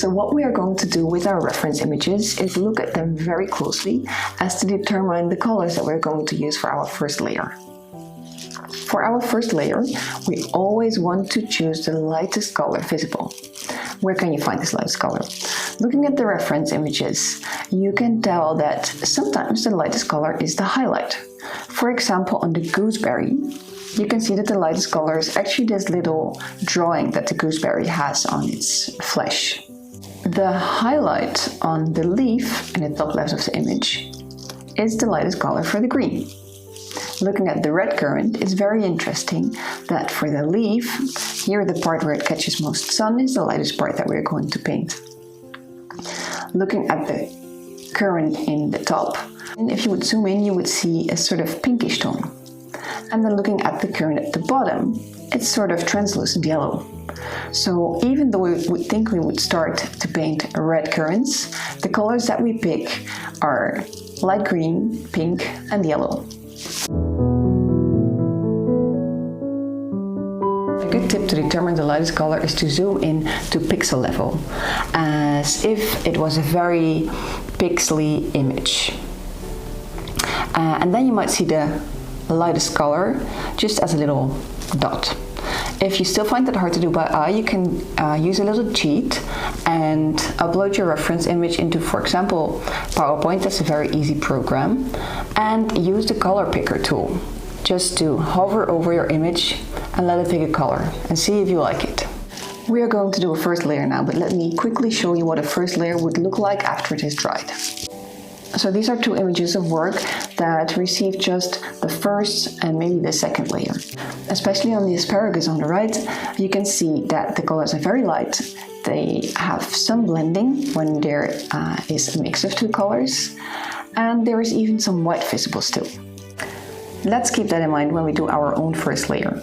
So what we are going to do with our reference images is look at them very closely as to determine the colors that we're going to use for our first layer. For our first layer, we always want to choose the lightest color visible. Where can you find this lightest color? Looking at the reference images, you can tell that sometimes the lightest color is the highlight. For example, on the gooseberry, you can see that the lightest color is actually this little drawing that the gooseberry has on its flesh. The highlight on the leaf in the top left of the image is the lightest color for the green. Looking at the red currant, it's very interesting that for the leaf, here the part where it catches most sun is the lightest part that we're going to paint. Looking at the currant in the top, and if you would zoom in, you would see a sort of pinkish tone. And then looking at the currant at the bottom, it's sort of translucent yellow. So even though we would think we would start to paint red currants, the colors that we pick are light green, pink and yellow. A good tip to determine the lightest color is to zoom in to pixel level, as if it was a very pixely image. And then you might see the lightest color just as a little dot. If you still find that hard to do by eye, you can use a little cheat and upload your reference image into, for example, PowerPoint. That's a very easy program. And use the color picker tool just to hover over your image and let it pick a color and see if you like it. We are going to do a first layer now, but let me quickly show you what a first layer would look like after it is dried. So these are two images of work that received just the first and maybe the second layer. Especially on the asparagus on the right, you can see that the colors are very light. They have some blending when there is a mix of two colors, and there is even some white visible still. Let's keep that in mind when we do our own first layer.